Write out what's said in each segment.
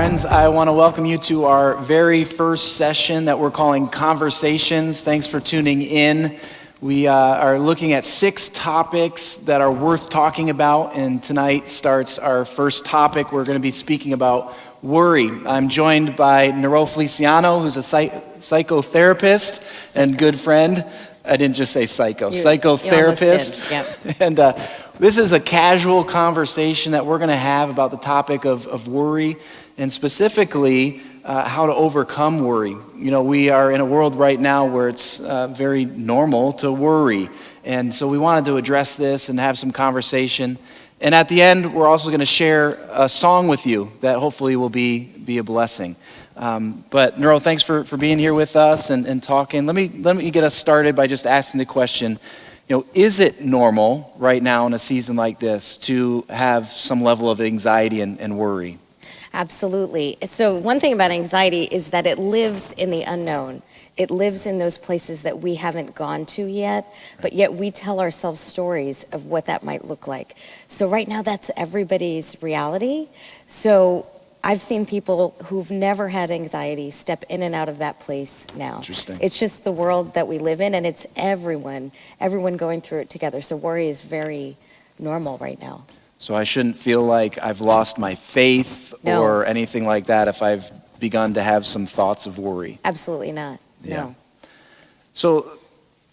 Friends, I want to welcome you to our very first session that we're calling Conversations. Thanks for tuning in. We are looking at 6 topics that are worth talking about, and tonight starts our first topic. We're going to be speaking about worry. I'm joined by Nero Feliciano, who's a psychotherapist and good friend. I didn't just say psychotherapist. Yep. And this is a casual conversation that we're going to have about the topic of worry, and specifically how to overcome worry. You know, we are in a world right now where it's very normal to worry. And so we wanted to address this and have some conversation. And at the end, we're also going to share a song with you that hopefully will be a blessing. But Nero, thanks for being here with us and talking. Let me get us started by just asking the question, you know, is it normal right now in a season like this to have some level of anxiety and worry? Absolutely. So one thing about anxiety is that it lives in the unknown. It lives in those places that we haven't gone to yet, but yet we tell ourselves stories of what that might look like. So right now that's everybody's reality. So I've seen people who've never had anxiety step in and out of that place now. Interesting. It's just the world that we live in, and it's everyone going through it together. So worry is very normal right now. So I shouldn't feel like I've lost my faith or anything like that if I've begun to have some thoughts of worry. Absolutely not. Yeah. No. So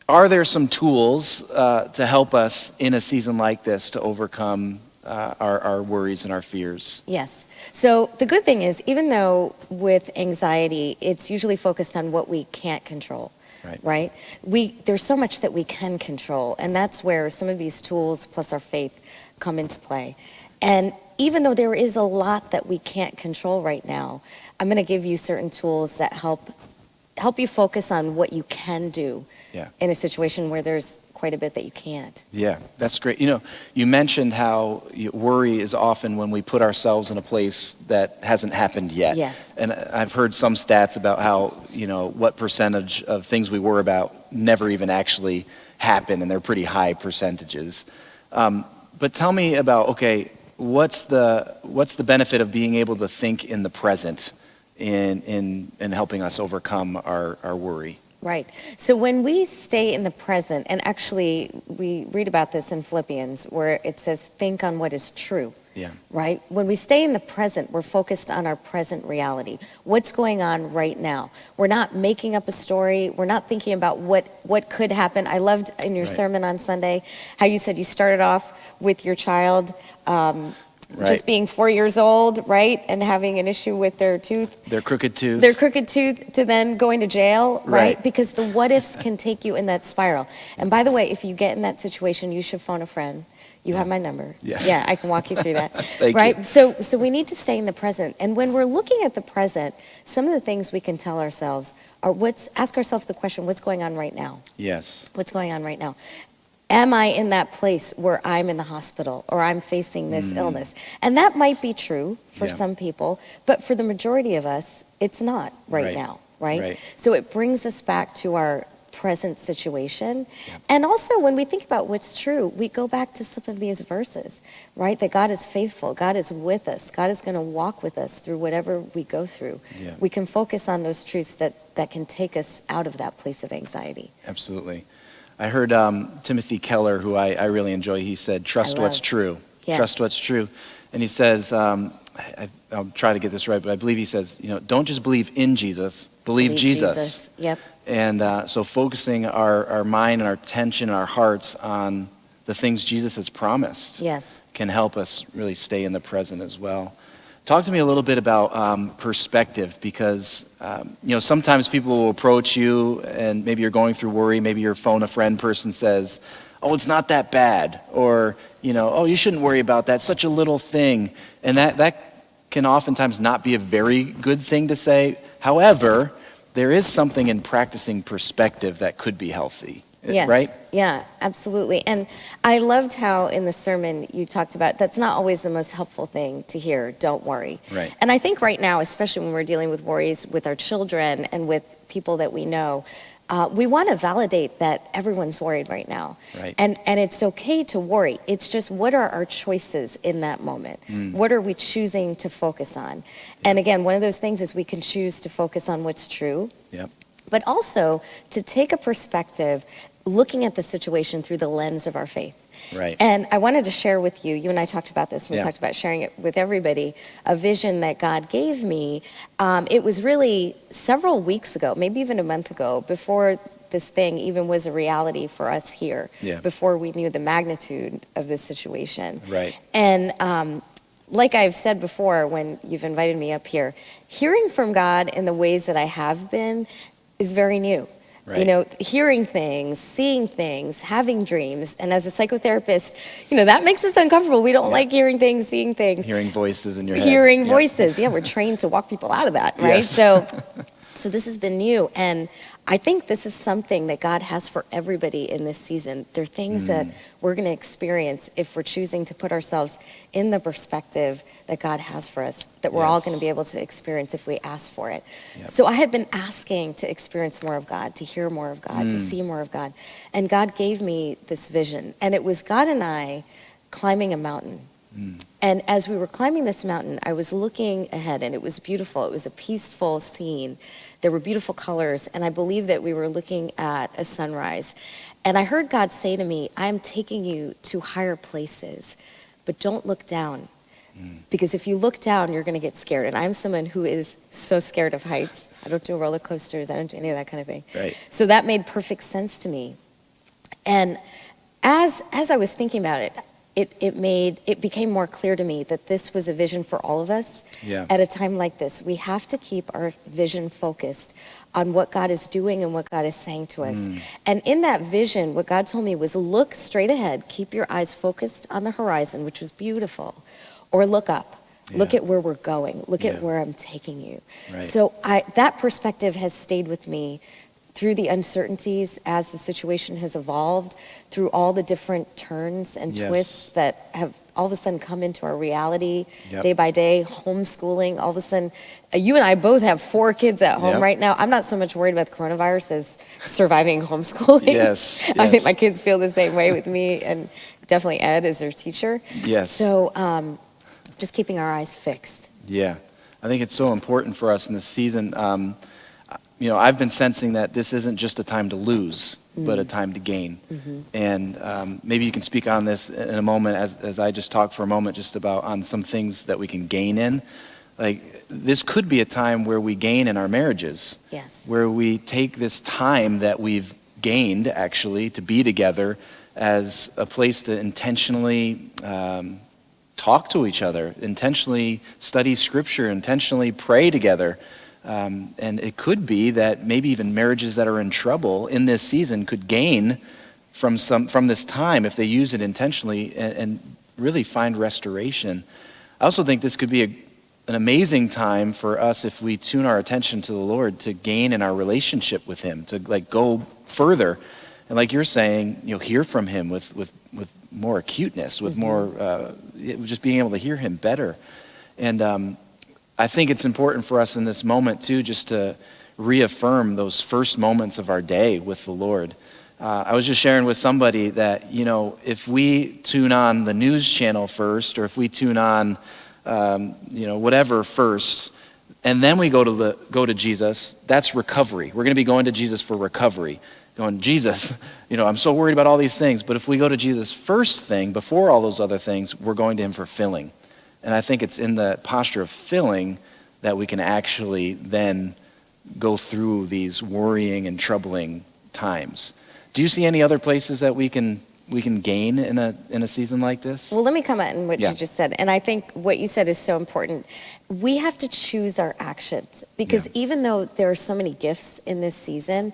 are there some tools to help us in a season like this to overcome our worries and our fears? Yes. So the good thing is, even though with anxiety, it's usually focused on what we can't control. Right? There's so much that we can control, and that's where some of these tools plus our faith come into play. And even though there is a lot that we can't control right now, I'm going to give you certain tools that help you focus on what you can do in a situation where there's quite a bit that you can't. Yeah, that's great. You know, you mentioned how worry is often when we put ourselves in a place that hasn't happened yet. Yes. And I've heard some stats about how, you know, what percentage of things we worry about never even actually happen, and they're pretty high percentages. But tell me about, okay, what's the benefit of being able to think in the present in helping us overcome our worry? Right. So when we stay in the present, and actually we read about this in Philippians where it says, think on what is true. Yeah. Right? When we stay in the present, we're focused on our present reality. What's going on right now? We're not making up a story. We're not thinking about what could happen. I loved in your sermon on Sunday how you said you started off with your child just being 4 years old, right? And having an issue with their tooth. Their crooked tooth. To then going to jail, right? Because the what ifs can take you in that spiral. And by the way, if you get in that situation, you should phone a friend. You have my number. Yes. Yeah, I can walk you through that. Thank right? you. So we need to stay in the present. And when we're looking at the present, some of the things we can tell ourselves are ask ourselves the question, what's going on right now? Yes. What's going on right now? Am I in that place where I'm in the hospital or I'm facing this illness? And that might be true for some people, but for the majority of us, it's not right now, right? So it brings us back to our present situation. And also when we think about what's true, we go back to some of these verses, right? That God is faithful, God is with us, God is going to walk with us through whatever we go through. Yeah. We can focus on those truths that can take us out of that place of anxiety. Absolutely. I heard Timothy Keller, who I really enjoy, he said, trust what's true. Yes. Trust what's true. And he says, I'll try to get this right, but I believe he says, you know, don't just believe in Jesus, believe Jesus. Yep. And so focusing our mind and our attention and our hearts on the things Jesus has promised can help us really stay in the present as well. Talk to me a little bit about perspective, because you know, sometimes people will approach you and maybe you're going through worry, maybe your phone a friend person says, oh, it's not that bad, or you know, oh, you shouldn't worry about that, such a little thing. And that can oftentimes not be a very good thing to say. However, there is something in practicing perspective that could be healthy. Yes. Right? Yeah, absolutely. And I loved how in the sermon you talked about that's not always the most helpful thing to hear, don't worry. Right. And I think right now, especially when we're dealing with worries with our children and with people that we know, we want to validate that everyone's worried right now. Right. And it's okay to worry. It's just, what are our choices in that moment? What are we choosing to focus on? And again, one of those things is we can choose to focus on what's true, Yep. but also to take a perspective looking at the situation through the lens of our faith. Right. And I wanted to share with you, you and I talked about this, we Yeah. talked about sharing it with everybody, a vision that God gave me. It was really several weeks ago, maybe even a month ago, before this thing even was a reality for us here, Yeah. before we knew the magnitude of this situation. Right. And like I've said before when you've invited me up here, hearing from God in the ways that I have been is very new. Right. You know, hearing things, seeing things, having dreams. And as a psychotherapist, you know, that makes us uncomfortable. We don't like hearing things, seeing things. Hearing voices in your head. Hearing Yep. voices. Yeah, we're trained to walk people out of that, right? Yes. So this has been new. And I think this is something that God has for everybody in this season. There are things that we're going to experience if we're choosing to put ourselves in the perspective that God has for us, that we're all Yes. going to be able to experience if we ask for it. Yep. So I had been asking to experience more of God, to hear more of God, to see more of God. And God gave me this vision. And it was God and I climbing a mountain. And as we were climbing this mountain, I was looking ahead, and it was beautiful. It was a peaceful scene. There were beautiful colors, and I believe that we were looking at a sunrise. And I heard God say to me, I'm taking you to higher places, but don't look down. Because if you look down, you're going to get scared. And I'm someone who is so scared of heights. I don't do roller coasters. I don't do any of that kind of thing. Right. So that made perfect sense to me. And as I was thinking about it, it became more clear to me that this was a vision for all of us. Yeah. At a time like this. We have to keep our vision focused on what God is doing and what God is saying to us. And in that vision, what God told me was, look straight ahead, keep your eyes focused on the horizon, which was beautiful, or look up. Look at where we're going. Look at where I'm taking you. Right. So that perspective has stayed with me through the uncertainties as the situation has evolved, through all the different turns and twists that have all of a sudden come into our reality day by day, homeschooling, all of a sudden. You and I both have 4 kids at home right now. I'm not so much worried about coronavirus as surviving homeschooling. Yes, I think yes. my kids feel the same way with me, and definitely Ed as their teacher. Yes. So just keeping our eyes fixed. Yeah. I think it's so important for us in this season. You know, I've been sensing that this isn't just a time to lose, but a time to gain. And maybe you can speak on this in a moment as I just talk for a moment just about on some things that we can gain in. Like, this could be a time where we gain in our marriages. Yes. Where we take this time that we've gained, actually, to be together as a place to intentionally talk to each other, intentionally study Scripture, intentionally pray together. And it could be that maybe even marriages that are in trouble in this season could gain from this time if they use it intentionally and really find restoration. I also think this could be an amazing time for us if we tune our attention to the Lord to gain in our relationship with Him, to go further. And like you're saying, hear from Him with more acuteness, with more, just being able to hear Him better. And I think it's important for us in this moment, too, just to reaffirm those first moments of our day with the Lord. I was just sharing with somebody that, if we tune on the news channel first, or if we tune on, whatever first, and then we go to Jesus, that's recovery. We're going to be going to Jesus for recovery. Going, Jesus, I'm so worried about all these things. But if we go to Jesus first thing, before all those other things, we're going to Him for filling. And I think it's in the posture of filling that we can actually then go through these worrying and troubling times. Do you see any other places that we can gain in a season like this? Well, let me comment on what you just said. And I think what you said is so important. We have to choose our actions, because even though there are so many gifts in this season,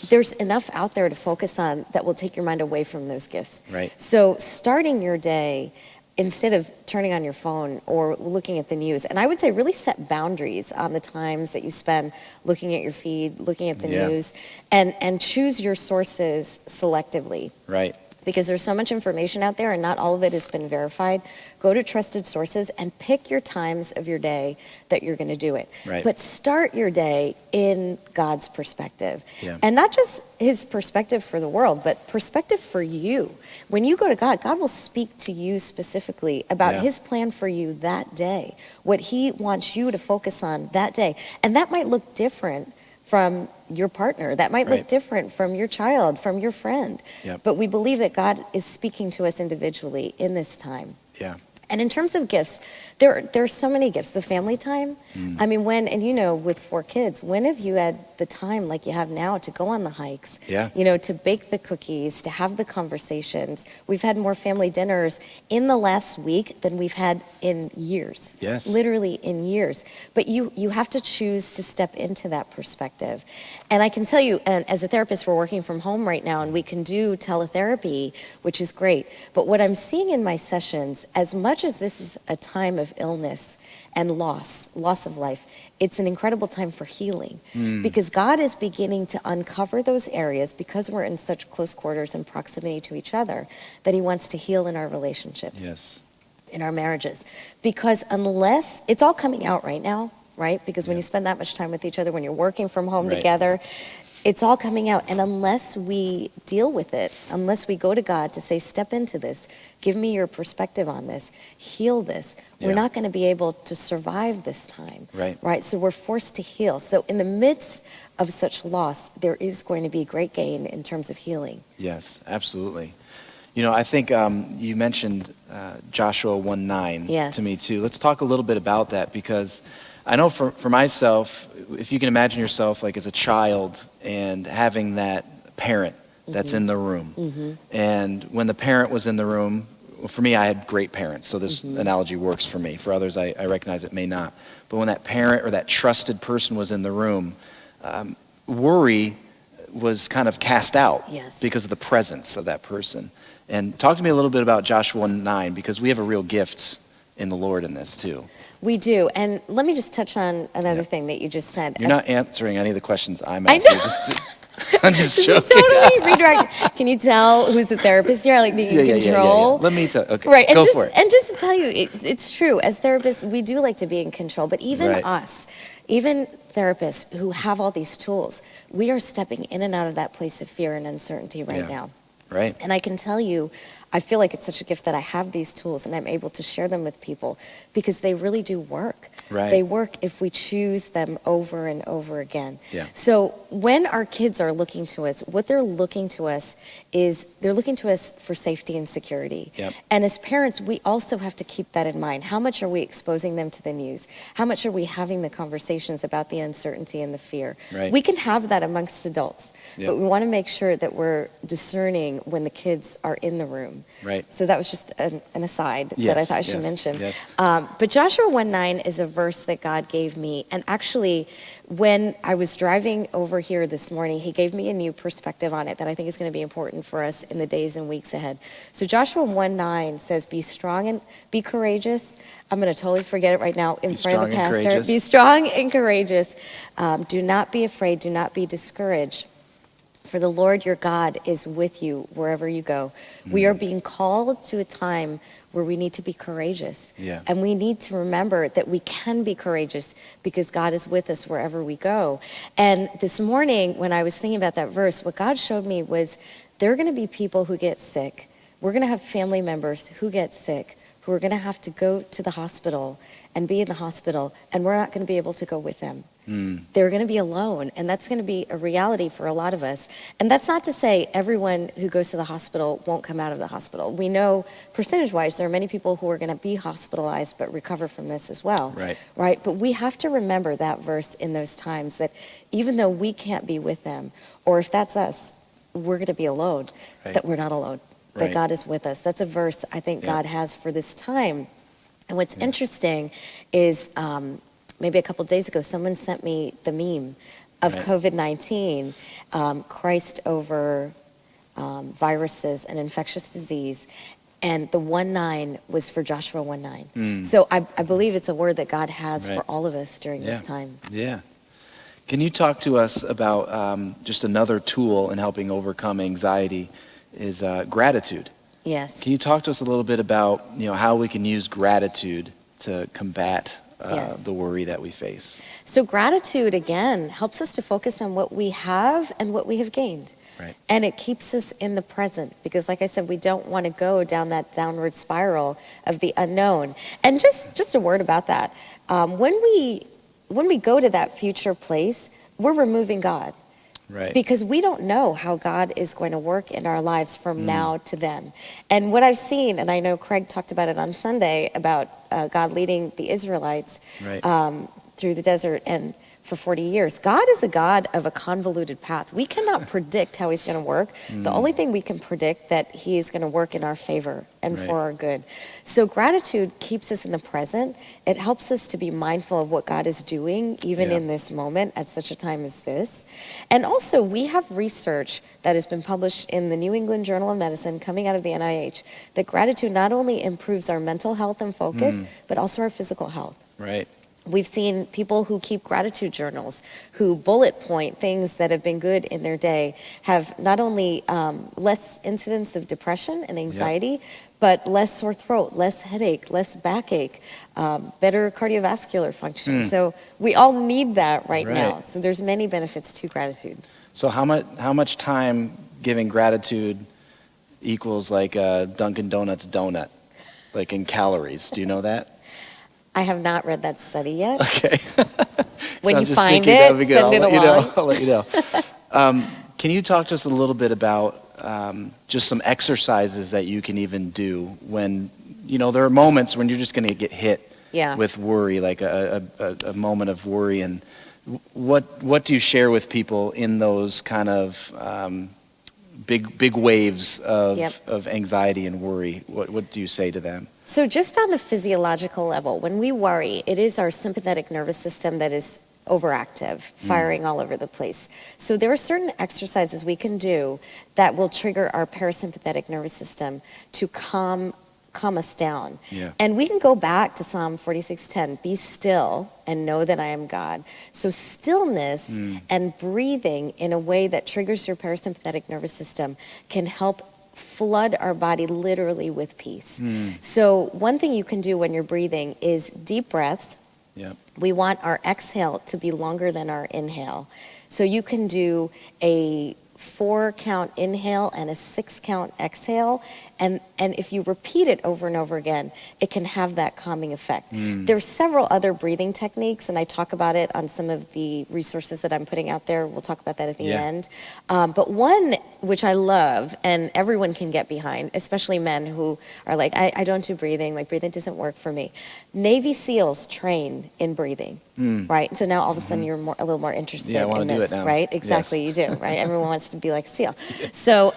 there's enough out there to focus on that will take your mind away from those gifts. Right. So starting your day, instead of turning on your phone or looking at the news, and I would say really set boundaries on the times that you spend looking at your feed, looking at the news, and choose your sources selectively. Right. because there's so much information out there and not all of it has been verified. Go to trusted sources and pick your times of your day that you're going to do it. Right. But start your day in God's perspective. Yeah. And not just his perspective for the world, but perspective for you. When you go to God, God will speak to you specifically about his plan for you that day, what he wants you to focus on that day. And that might look different from your partner. That might look different from your child, from your friend. Yep. But we believe that God is speaking to us individually in this time. Yeah. And in terms of gifts, there's so many gifts. The family time. I mean, with 4 kids, when have you had the time like you have now to go on the hikes? Yeah. To bake the cookies, to have the conversations. We've had more family dinners in the last week than we've had in years. Yes. Literally in years. But you have to choose to step into that perspective. And I can tell you, and as a therapist, we're working from home right now, and we can do teletherapy, which is great. But what I'm seeing in my sessions, as much as this is a time of illness and loss of life, it's an incredible time for healing because God is beginning to uncover those areas because we're in such close quarters and proximity to each other that he wants to heal in our relationships, Yes. in our marriages. Because unless, it's all coming out right now, right? Because when you spend that much time with each other, when you're working from home together, it's all coming out. And unless we deal with it, unless we go to God to say, step into this, give me your perspective on this, heal this, we're not going to be able to survive this time. Right? So we're forced to heal. So in the midst of such loss, there is going to be great gain in terms of healing. Yes, absolutely. I think you mentioned Joshua 1:9 to me too. Let's talk a little bit about that because I know for myself, if you can imagine yourself like as a child and having that parent that's in the room. And when the parent was in the room, well, for me, I had great parents, so this analogy works for me. For others, I recognize it may not. But when that parent or that trusted person was in the room, worry was kind of cast out because of the presence of that person. And talk to me a little bit about Joshua 1:9 because we have a real gift in the Lord in this too. We do. And let me just touch on another thing that you just said. You're not answering any of the questions I'm asking. I'm just joking. This is totally redirect. Can you tell who's the therapist here? I like being in control. Let me tell. Okay, right. Go for it. And just to tell you, it's true. As therapists, we do like to be in control. But even us, even therapists who have all these tools, we are stepping in and out of that place of fear and uncertainty right now. Right. And I can tell you, I feel like it's such a gift that I have these tools and I'm able to share them with people because they really do work. Right. They work if we choose them over and over again. Yeah. So when our kids are looking to us, what they're looking to us is they're looking to us for safety and security. Yep. And as parents, we also have to keep that in mind. How much are we exposing them to the news? How much are we having the conversations about the uncertainty and the fear? Right. We can have that amongst adults, but we want to make sure that we're discerning when the kids are in the room. Right. So that was just an aside that I thought I should mention. Yes. But Joshua 1:9 is a verse that God gave me. And actually, when I was driving over here this morning, he gave me a new perspective on it that I think is going to be important for us in the days and weeks ahead. So Joshua 1:9 says, be strong and be courageous. I'm going to totally forget it right now in front of the pastor. Be strong and courageous. Do not be afraid. Do not be discouraged. For the Lord your God is with you wherever you go. We are being called to a time where we need to be courageous. Yeah. And we need to remember that we can be courageous because God is with us wherever we go. And this morning, when I was thinking about that verse, what God showed me was there are going to be people who get sick. We're going to have family members who get sick, who are going to have to go to the hospital and be in the hospital, and we're not going to be able to go with them. They're going to be alone, and that's going to be a reality for a lot of us. And that's not to say everyone who goes to the hospital won't come out of the hospital. We know percentage-wise there are many people who are going to be hospitalized but recover from this as well. Right? But we have to remember that verse in those times that even though we can't be with them, or if that's us, we're going to be alone, that we're not alone, that God is with us. That's a verse I think God has for this time. And what's interesting is maybe a couple days ago, someone sent me the meme of COVID-19, Christ over viruses and infectious disease. And the 1:9 was for Joshua 1:9. So I believe it's a word that God has for all of us during this time. Yeah. Can you talk to us about just another tool in helping overcome anxiety is gratitude. Yes. Can you talk to us a little bit about, how we can use gratitude to combat Yes. the worry that we face? So gratitude, again, helps us to focus on what we have and what we have gained. Right. And it keeps us in the present because, like I said, we don't want to go down that downward spiral of the unknown. And just a word about that. When we go to that future place, we're removing God. Right. Because we don't know how God is going to work in our lives from now to then. And what I've seen, and I know Craig talked about it on Sunday, about God leading the Israelites Right. Through the desert and for 40 years. God is a God of a convoluted path. We cannot predict how he's going to work. The only thing we can predict that he is going to work in our favor and Right. for our good. So gratitude keeps us in the present. It helps us to be mindful of what God is doing, even Yeah. in this moment, at such a time as this. And also, we have research that has been published in the New England Journal of Medicine, coming out of the NIH, that gratitude not only improves our mental health and focus, but also our physical health. Right. We've seen people who keep gratitude journals, who bullet point things that have been good in their day, have not only less incidence of depression and anxiety, but less sore throat, less headache, less backache, better cardiovascular function. So we all need that right now. Right. So there's many benefits to gratitude. So how much time giving gratitude equals like a Dunkin' Donuts donut, like in calories? Do you know that? I have not read that study yet. Okay. When So I'm you just find thinking that would it, be good. send it I'll let you along. know. I'll let you know. Can you talk to us a little bit about just some exercises that you can even do when, there are moments when you're just going to get hit Yeah. with worry, like a moment of worry. And what do you share with people in those kind of big waves of anxiety and worry? What do you say to them? So just on the physiological level, when we worry, it is our sympathetic nervous system that is overactive, firing all over the place. So there are certain exercises we can do that will trigger our parasympathetic nervous system to calm us down. Yeah. And we can go back to Psalm 46:10, be still and know that I am God. So stillness and breathing in a way that triggers your parasympathetic nervous system can help flood our body literally with peace. So one thing you can do when you're breathing is deep breaths. Yep. We want our exhale to be longer than our inhale. So you can do a 4-count inhale and a 6-count exhale. And if you repeat it over and over again, it can have that calming effect. There's several other breathing techniques, and I talk about it on some of the resources that I'm putting out there. We'll talk about that at the end. But one which I love, and everyone can get behind, especially men who are like, I don't do breathing, like breathing doesn't work for me. Navy SEALs train in breathing, right? So now all of a sudden you're a little more interested I wanna in do this, it now. right? Exactly, you do, right? Everyone wants to be like a SEAL. So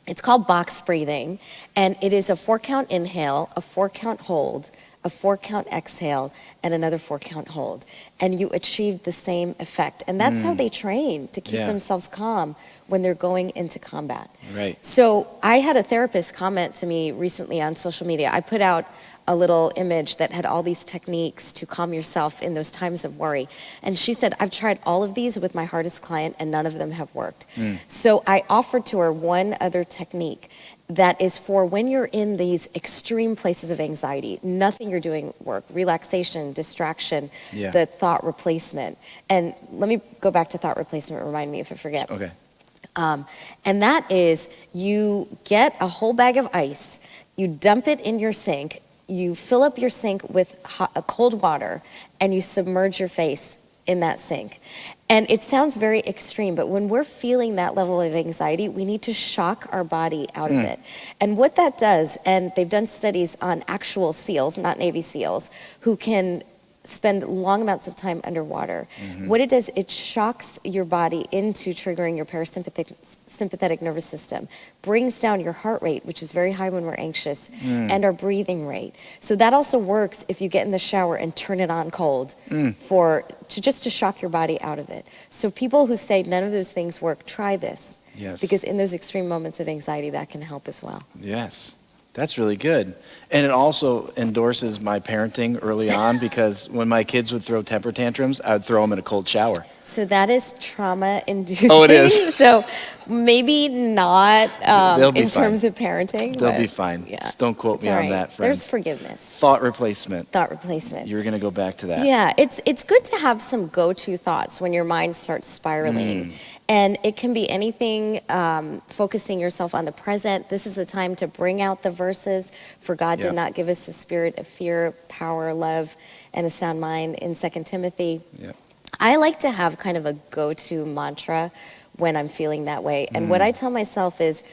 it's called box breathing, and it is a 4-count inhale, a 4-count hold, a 4-count exhale, and another 4-count hold. And you achieve the same effect. And that's how they train to keep themselves calm when they're going into combat. Right. So I had a therapist comment to me recently on social media. I put out a little image that had all these techniques to calm yourself in those times of worry. And she said, I've tried all of these with my hardest client and none of them have worked. So I offered to her one other technique that is for when you're in these extreme places of anxiety, nothing you're doing work, relaxation, distraction, the thought replacement. And let me go back to thought replacement, remind me if I forget. Okay. And that is you get a whole bag of ice, you dump it in your sink, you fill up your sink with cold water, and you submerge your face in that sink. And it sounds very extreme, but when we're feeling that level of anxiety, we need to shock our body out of it. And what that does, and they've done studies on actual SEALs, not Navy SEALs, who can spend long amounts of time underwater. What it does, it shocks your body into triggering your sympathetic nervous system, brings down your heart rate, which is very high when we're anxious, and our breathing rate. So that also works if you get in the shower and turn it on cold just to shock your body out of it. So people who say none of those things work, try this. Yes. Because in those extreme moments of anxiety, that can help as well. Yes. That's really good. And it also endorses my parenting early on because when my kids would throw temper tantrums, I would throw them in a cold shower. So that is trauma-inducing. Oh, it is. So maybe not They'll be in fine. terms of parenting. They'll but be fine. Yeah, Just don't quote it's me all on right. that, friend. There's forgiveness. Thought replacement. Thought replacement. You're going to go back to that. Yeah, it's good to have some go-to thoughts when your mind starts spiraling. And it can be anything, focusing yourself on the present. This is a time to bring out the verses. For God Yeah. did not give us a spirit of fear, power, love, and a sound mind in 2 Timothy. Yeah. I like to have kind of a go-to mantra when I'm feeling that way. And what I tell myself is,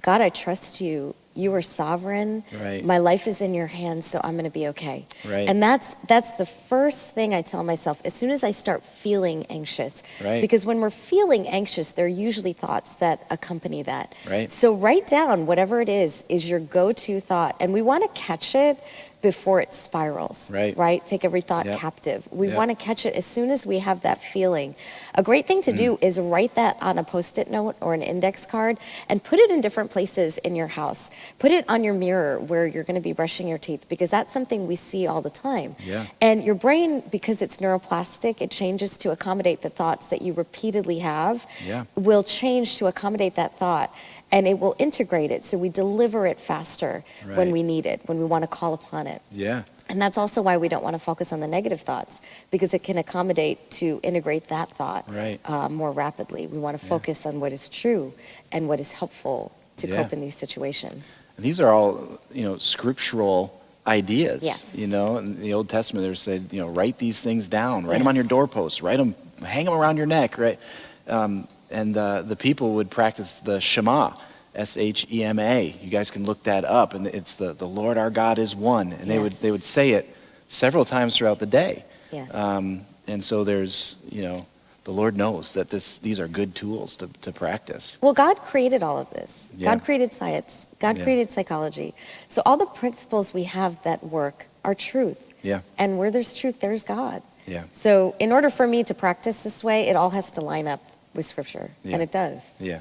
God, I trust you. You are sovereign. Right. My life is in your hands, so I'm going to be okay. Right. And that's the first thing I tell myself as soon as I start feeling anxious. Right. Because when we're feeling anxious, there are usually thoughts that accompany that. Right. So write down whatever it is your go-to thought. And we want to catch it before it spirals. Right. Take every thought Yep. captive. We Yep. want to catch it as soon as we have that feeling. A great thing to do is write that on a Post-it note or an index card and put it in different places in your house. Put it on your mirror where you're going to be brushing your teeth, because that's something we see all the time. Yeah. And your brain, because it's neuroplastic, it changes to accommodate the thoughts that you repeatedly have, Yeah. will change to accommodate that thought, and it will integrate it so we deliver it faster when Right. we need it, when we want to call upon it. Yeah. And that's also why we don't want to focus on the negative thoughts, because it can accommodate to integrate that thought Right. more rapidly. We want to focus on what is true and what is helpful to Yeah. cope in these situations. And these are all, scriptural ideas. Yes. In the Old Testament, they said, write these things down, write them on your doorposts, write them, hang them around your neck, right? And the people would practice the Shema, Shema. You guys can look that up, and it's the Lord our God is one, and Yes. they would say it several times throughout the day. Yes. And so there's, the Lord knows that these are good tools to practice. Well, God created all of this. Yeah. God created science. God Yeah. created psychology. So all the principles we have that work are truth. Yeah. And where there's truth, there's God. Yeah. So in order for me to practice this way, it all has to line up with Scripture. Yeah. And it does. Yeah.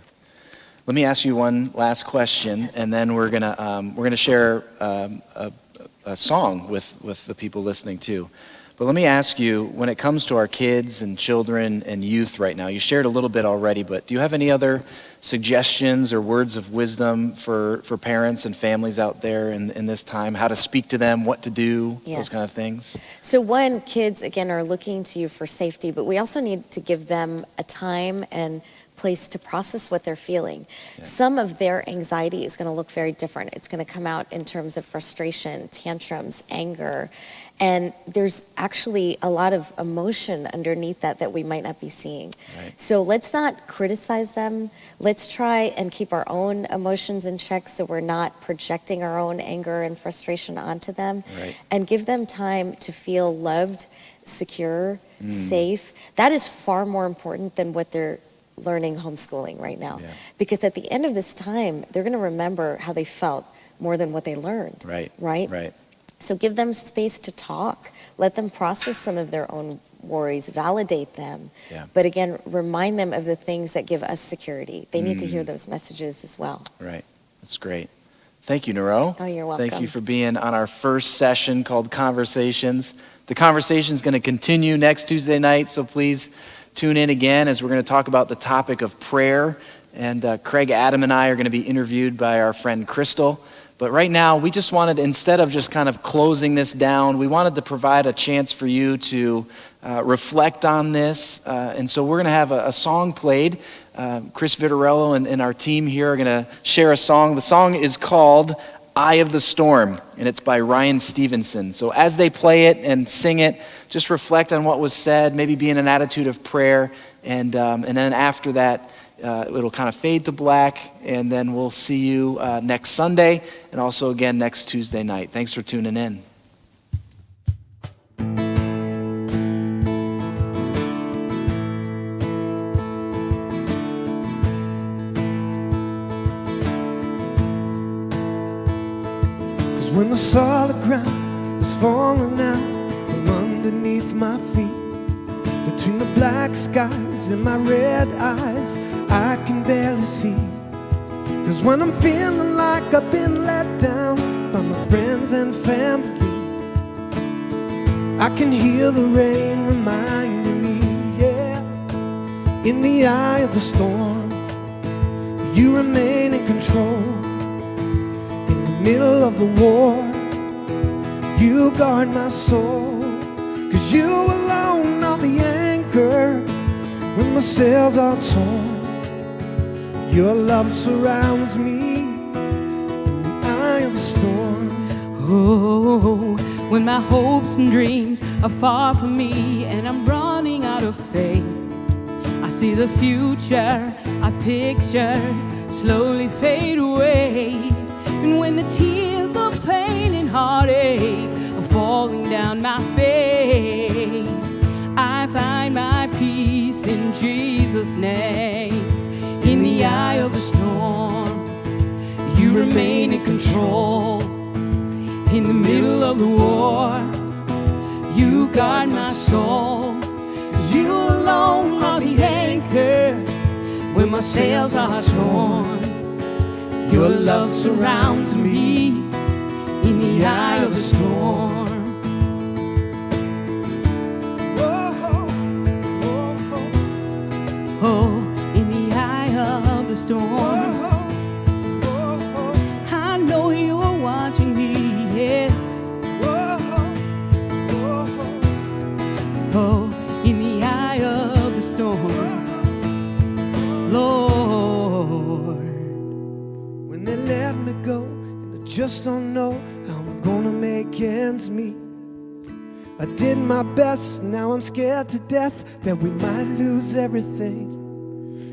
Let me ask you one last question, and then we're gonna share a song with the people listening too. But let me ask you, when it comes to our kids and children and youth right now, you shared a little bit already, but do you have any other suggestions or words of wisdom for parents and families out there in this time? How to speak to them, what to do, Yes. those kind of things? So one, kids, again, are looking to you for safety, but we also need to give them a time and place to process what they're feeling. Yeah. Some of their anxiety is going to look very different. It's going to come out in terms of frustration, tantrums, anger, and there's actually a lot of emotion underneath that we might not be seeing. Right. So let's not criticize them. Let's try and keep our own emotions in check so we're not projecting our own anger and frustration onto them. Right. And give them time to feel loved, secure, safe. That is far more important than what they're learning homeschooling right now. Yeah. Because at the end of this time, they're going to remember how they felt more than what they learned. Right. Right? Right. So give them space to talk. Let them process some of their own worries, validate them. Yeah. But again, remind them of the things that give us security. They need to hear those messages as well. Right. That's great. Thank you, Nero. Oh, you're welcome. Thank you for being on our first session called Conversations. The conversation is going to continue next Tuesday night, so please tune in again as we're going to talk about the topic of prayer. And Craig, Adam, and I are going to be interviewed by our friend Crystal. But right now, we just wanted, instead of just kind of closing this down, we wanted to provide a chance for you to reflect on this. And so we're going to have a song played. Chris Vitarello and our team here are going to share a song. The song is called Eye of the Storm, and it's by Ryan Stevenson. So as they play it and sing it, just reflect on what was said, maybe be in an attitude of prayer, and then after that, it'll kind of fade to black, and then we'll see you next Sunday, and also again next Tuesday night. Thanks for tuning in. When the solid ground is falling out from underneath my feet, between the black skies and my red eyes, I can barely see. 'Cause when I'm feeling like I've been let down by my friends and family, I can hear the rain reminding me, yeah, In the eye of the storm, you remain in control. In the middle of the war, you guard my soul. 'Cause you alone are the anchor when my sails are torn. Your love surrounds me in the eye of the storm. Oh, when my hopes and dreams are far from me and I'm running out of faith, I see the future I pictured slowly fade away. And when the tears of pain and heartache are falling down my face, I find my peace in Jesus' name. In the eye of the storm, you remain in control. In the middle of the war, you guard my soul. 'Cause you alone are the anchor when my sails are torn. Your love surrounds me in the eye of the storm. Oh, in the eye of the storm, I know you're watching me, yes. Oh, in the eye of the storm, Lord. When they let me go and I just don't know how I'm gonna make ends meet. I did my best, now I'm scared to death that we might lose everything.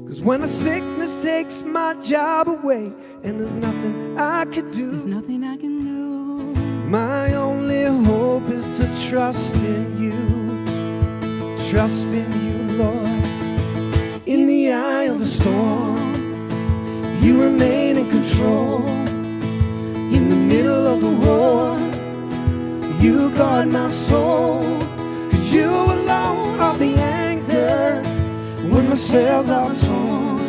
'Cause when a sickness takes my job away and there's nothing I could do, There's nothing I can do. my only hope is to trust in you. Trust in you, Lord. In the eye of the storm, you remain in control. In the middle of the war, you guard my soul. 'Cause you alone are the anchor when my sails are torn.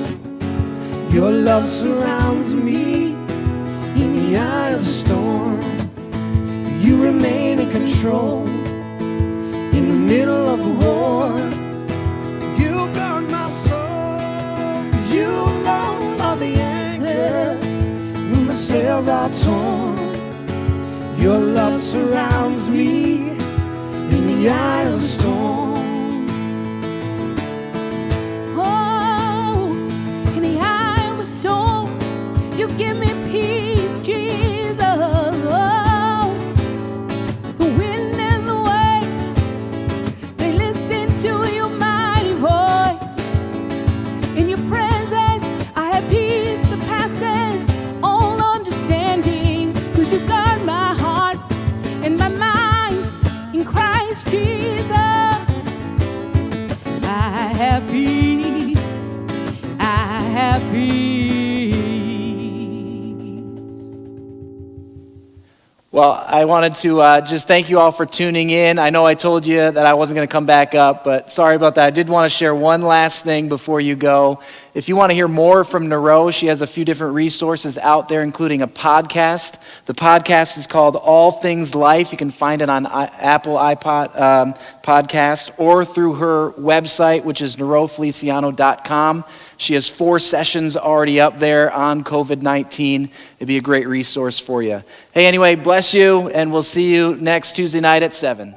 Your love surrounds me in the eye of the storm. You remain in control. In the middle of the war, you guard my soul. 'Cause you alone are the anchor when my sails are torn. Your love surrounds me in the eye of the storm. Oh, in the eye of the storm, you give me peace, Jesus. Oh, the wind and the waves, they listen to your mighty voice. In your presence, I have peace that passes all understanding. 'Cause you guard my heart and my mind in Christ Jesus. I have peace. I have peace. Well, I wanted to just thank you all for tuning in. I know I told you that I wasn't going to come back up, but sorry about that. I did want to share one last thing before you go. If you want to hear more from Nero, she has a few different resources out there, including a podcast. The podcast is called All Things Life. You can find it on Apple iPod podcast or through her website, which is nerofeliciano.com. She has 4 sessions already up there on COVID-19. It'd be a great resource for you. Hey, anyway, bless you, and we'll see you next Tuesday night at 7.